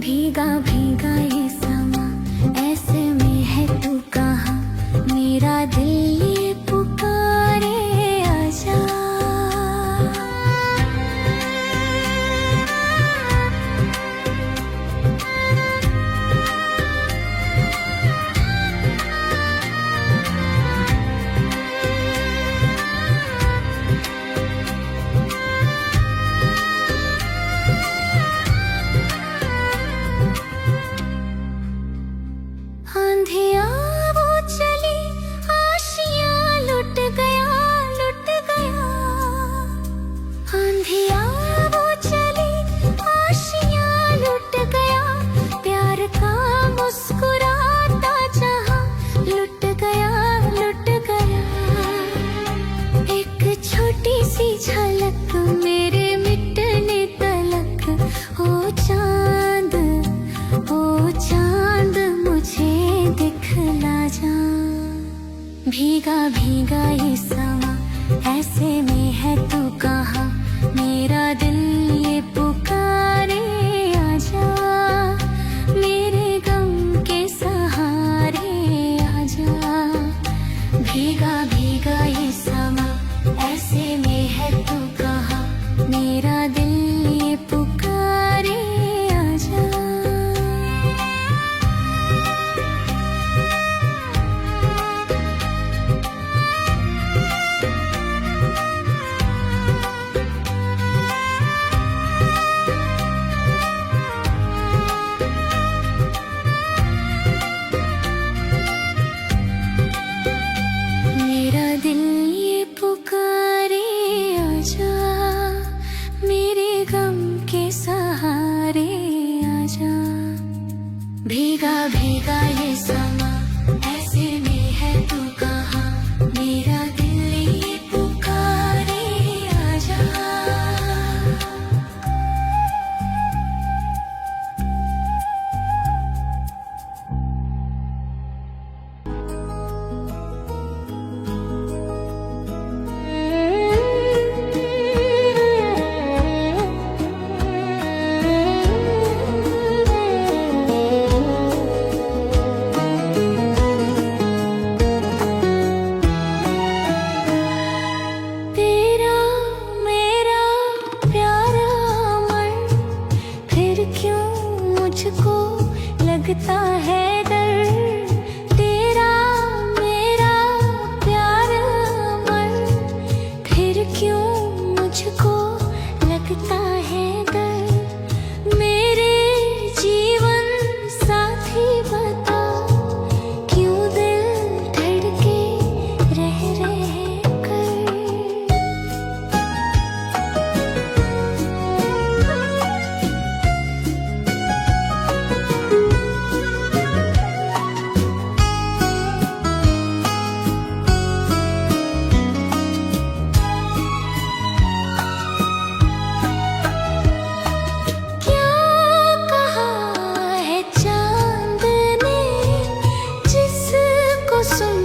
भीगा भीगा ये समा, ऐसे में है तू कहाँ, मेरा दिल ये पुकारे आजा। आंधिया वो चली, आशियाँ लुट गया, लुट गया। आंधिया वो चली, आशियाँ लुट गया, प्यार का मुस्कुराता जहां लुट गया, लुट गया। एक छोटी सी झलक मेरे मिटने तलक, ओ चांद, ओ चांद मुझे दिखला जा। भीगा भीगा ये समा, ऐसे में है तू कहाँ, मेरा दिल ये पुकारे आजा, मेरे गम के सहारे आजा। भीगा भीगा ये समा, ऐसे में है तू कहाँ, मेरा दिल ये पुकारे आजा। मेरा दिल ये पुकारे आजा, मेरे गम के सहारे आजा। भीगा भीगा ये समा, ऐसे में है तू कहाँ, मेरा दिल ये पुकारे आजा। तेरा मेरा प्यारा मन, फिर क्यों मुझको लगता है डर। तेरा मेरा प्यारा मन, फिर क्यों मुझको लगता है डर। मेरे जीवन साथी बता, क्यों दिल धड़के रह कर। क्या कहा है चांद ने, जिसको सुन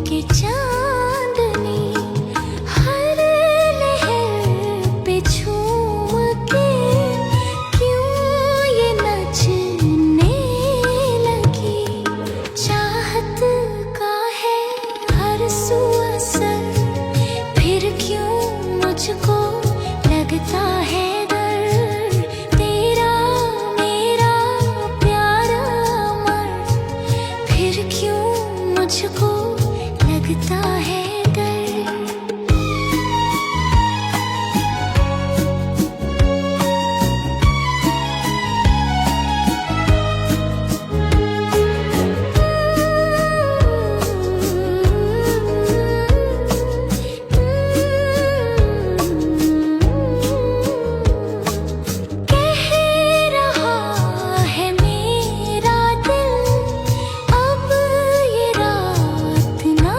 के चांदनी हर लहर पे झूम के क्यों ये नचने लगी। चाहत का है हर सू असर, फिर क्यों मुझको लगता है डर। तेरा मेरा प्यारा मन, फिर क्यों मुझको लगता है डर। कह रहा है मेरा दिल, अब ये रात ना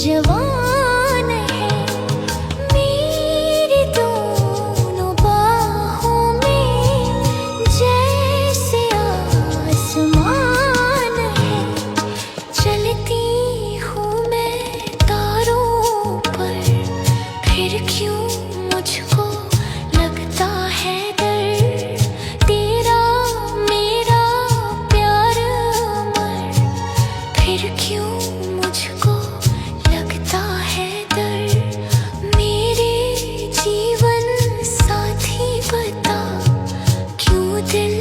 जवान है मेरी दोनों बाहों में जैसे आसमान है चलती हूँ मैं तारों पर फिर क्यों मुझको लगता है डर तेरा मेरा प्यार अमर फिर क्यों मुझको लगता है डर मेरे जीवन साथी बता क्यों दिल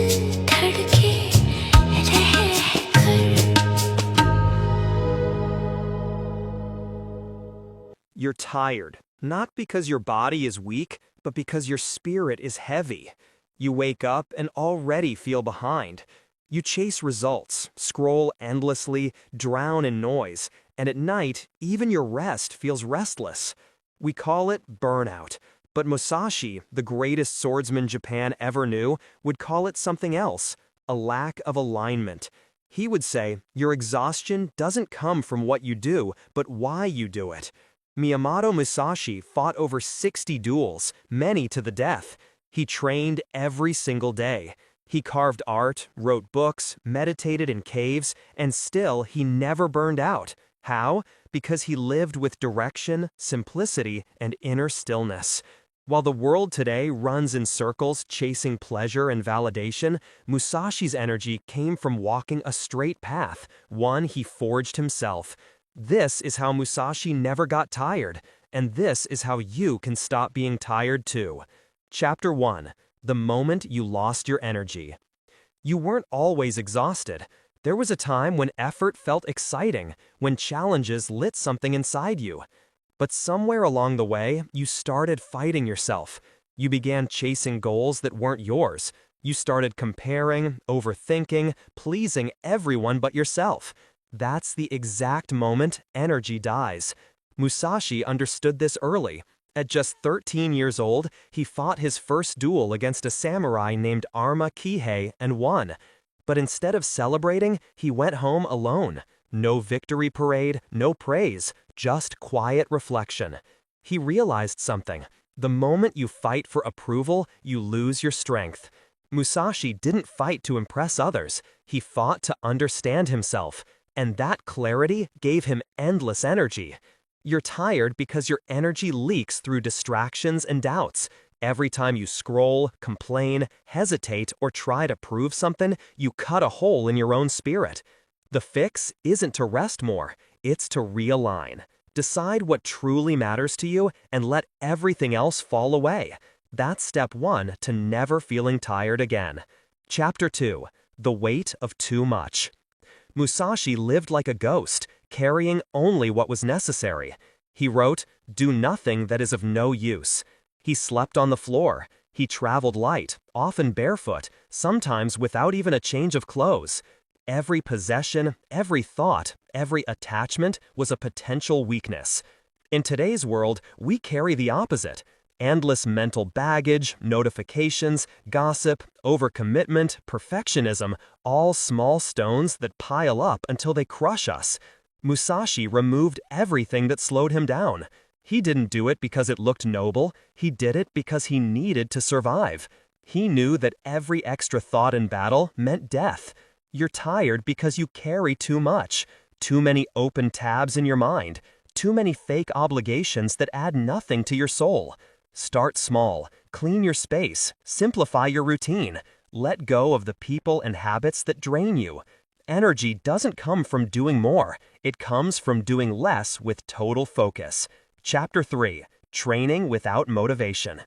धड़के रह कर You're tired, not because your body is weak, but because your spirit is heavy. You wake up and already feel behind. You chase results, scroll endlessly, drown in noise, and at night, even your rest feels restless. We call it burnout, but Musashi, the greatest swordsman Japan ever knew, would call it something else, a lack of alignment. He would say, your exhaustion doesn't come from what you do, but why you do it. Miyamoto Musashi fought over 60 duels, many to the death. He trained every single day. He carved art, wrote books, meditated in caves, and still he never burned out. How? Because he lived with direction, simplicity, and inner stillness. While the world today runs in circles chasing pleasure and validation, Musashi's energy came from walking a straight path, one he forged himself. This is how Musashi never got tired, and this is how you can stop being tired too. Chapter 1. The moment you lost your energy. You weren't always exhausted. There was a time when effort felt exciting, when challenges lit something inside you. But somewhere along the way, you started fighting yourself. You began chasing goals that weren't yours. You started comparing, overthinking, pleasing everyone but yourself. That's the exact moment energy dies. Musashi understood this early. At just 13 years old, he fought his first duel against a samurai named Arma Kihei and won. But instead of celebrating, he went home alone. No victory parade, no praise, just quiet reflection. He realized something. The moment you fight for approval, you lose your strength. Musashi didn't fight to impress others. He fought to understand himself. And that clarity gave him endless energy. You're tired because your energy leaks through distractions and doubts. Every time you scroll, complain, hesitate, or try to prove something, you cut a hole in your own spirit. The fix isn't to rest more, it's to realign. Decide what truly matters to you and let everything else fall away. That's step 1 to never feeling tired again. Chapter 2. The weight of too much. Musashi lived like a ghost, carrying only what was necessary. He wrote, "Do nothing that is of no use." He slept on the floor. He traveled light, often barefoot, sometimes without even a change of clothes. Every possession, every thought, every attachment was a potential weakness. In today's world, we carry the opposite. Endless mental baggage, notifications, gossip, overcommitment, perfectionism, all small stones that pile up until they crush us. Musashi removed everything that slowed him down. He didn't do it because it looked noble, he did it because he needed to survive. He knew that every extra thought in battle meant death. You're tired because you carry too much, too many open tabs in your mind, too many fake obligations that add nothing to your soul. Start small, clean your space, simplify your routine, let go of the people and habits that drain you. Energy doesn't come from doing more, it comes from doing less with total focus. Chapter 3. Training without motivation.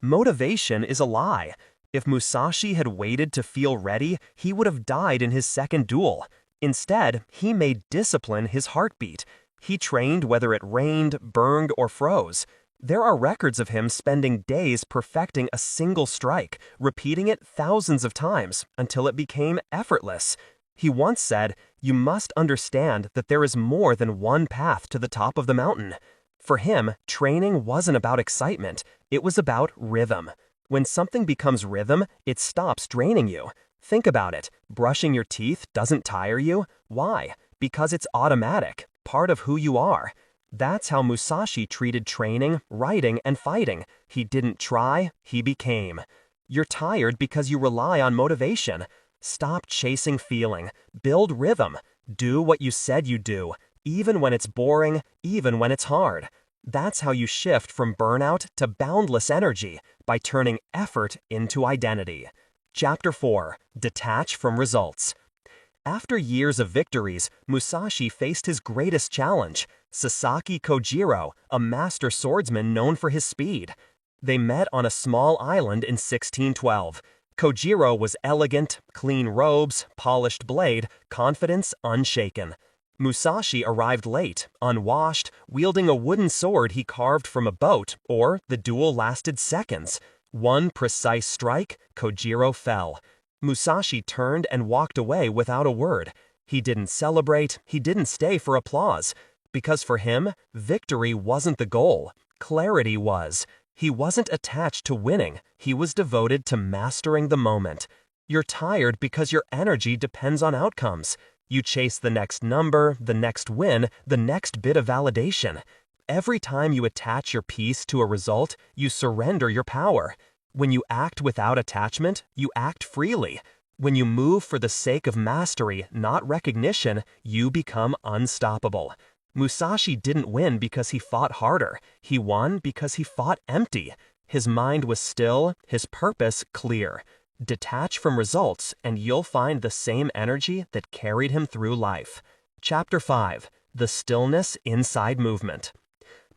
Motivation is a lie. If Musashi had waited to feel ready, he would have died in his second duel. Instead, he made discipline his heartbeat. He trained whether it rained, burned, or froze. There are records of him spending days perfecting a single strike, repeating it thousands of times until it became effortless. He once said, "You must understand that there is more than one path to the top of the mountain." For him, training wasn't about excitement, it was about rhythm. When something becomes rhythm, it stops draining you. Think about it. Brushing your teeth doesn't tire you. Why? Because it's automatic, part of who you are. That's how Musashi treated training, writing, and fighting. He didn't try, he became. You're tired because you rely on motivation. Stop chasing feeling. Build rhythm. Do what you said you'd do, even when it's boring, even when it's hard. That's how you shift from burnout to boundless energy, by turning effort into identity. Chapter 4. Detach from results. After years of victories, Musashi faced his greatest challenge, Sasaki Kojiro, a master swordsman known for his speed. They met on a small island in 1612. Kojiro was elegant, clean robes, polished blade, confidence unshaken. Musashi arrived late, unwashed, wielding a wooden sword he carved from a boat, the duel lasted seconds. One precise strike, Kojiro fell. Musashi turned and walked away without a word. He didn't celebrate, he didn't stay for applause. Because for him, victory wasn't the goal. Clarity was. He wasn't attached to winning. He was devoted to mastering the moment. You're tired because your energy depends on outcomes. You chase the next number, the next win, the next bit of validation. Every time you attach your peace to a result, you surrender your power. When you act without attachment, you act freely. When you move for the sake of mastery, not recognition, you become unstoppable. Musashi didn't win because he fought harder. He won because he fought empty. His mind was still, his purpose clear. Detach from results, and you'll find the same energy that carried him through life. Chapter 5. The Stillness Inside Movement.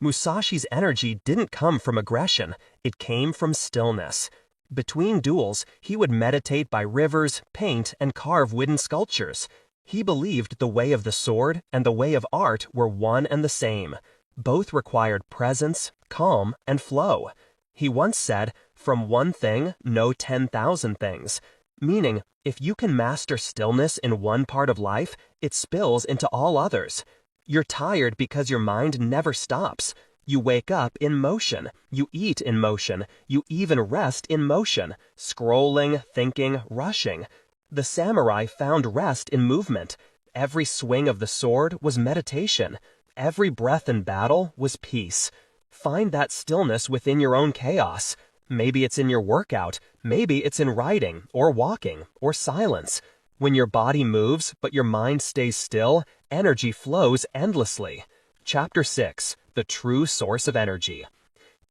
Musashi's energy didn't come from aggression, it came from stillness. Between duels, he would meditate by rivers, paint, and carve wooden sculptures. He believed the way of the sword and the way of art were one and the same. Both required presence, calm, and flow. He once said, "From one thing, know 10,000 things." Meaning, if you can master stillness in one part of life, it spills into all others. You're tired because your mind never stops. You wake up in motion. You eat in motion. You even rest in motion. Scrolling, thinking, rushing. The samurai found rest in movement. Every swing of the sword was meditation. Every breath in battle was peace. Find that stillness within your own chaos. Maybe it's in your workout. Maybe it's in writing, or walking, or silence. When your body moves, but your mind stays still, energy flows endlessly. Chapter 6. The True Source of Energy.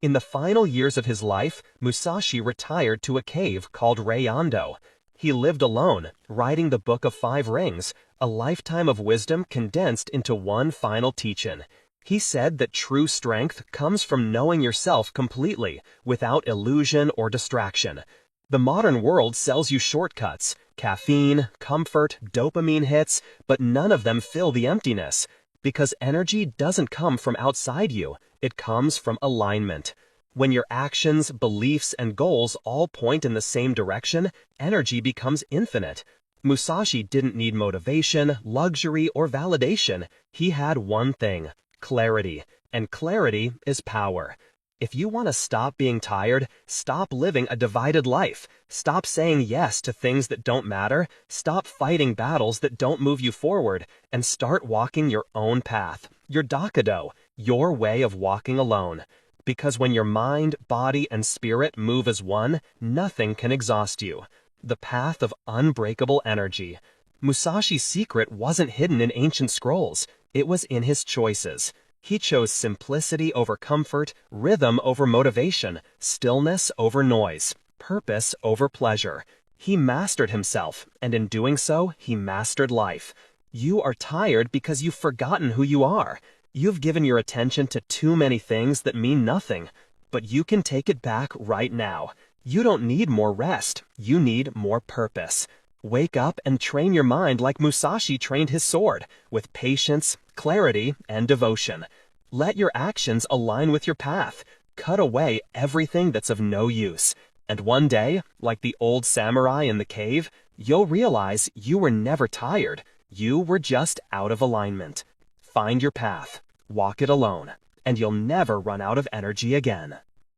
In the final years of his life, Musashi retired to a cave called Reiyando. He lived alone, writing the Book of Five Rings, a lifetime of wisdom condensed into one final teaching. He said that true strength comes from knowing yourself completely, without illusion or distraction. The modern world sells you shortcuts, caffeine, comfort, dopamine hits, but none of them fill the emptiness. Because energy doesn't come from outside you, it comes from alignment. When your actions, beliefs, and goals all point in the same direction, energy becomes infinite. Musashi didn't need motivation, luxury, or validation. He had one thing: clarity. And clarity is power. If you want to stop being tired, stop living a divided life. Stop saying yes to things that don't matter. Stop fighting battles that don't move you forward. And start walking your own path. Your Dakado, your way of walking alone. Because when your mind, body, and spirit move as one, nothing can exhaust you. The path of unbreakable energy. Musashi's secret wasn't hidden in ancient scrolls. It was in his choices. He chose simplicity over comfort, rhythm over motivation, stillness over noise, purpose over pleasure. He mastered himself, and in doing so, he mastered life. You are tired because you've forgotten who you are. You've given your attention to too many things that mean nothing. But you can take it back right now. You don't need more rest. You need more purpose. Wake up and train your mind like Musashi trained his sword, with patience, clarity, and devotion. Let your actions align with your path. Cut away everything that's of no use. And one day, like the old samurai in the cave, you'll realize you were never tired. You were just out of alignment. Find your path, walk it alone, and you'll never run out of energy again.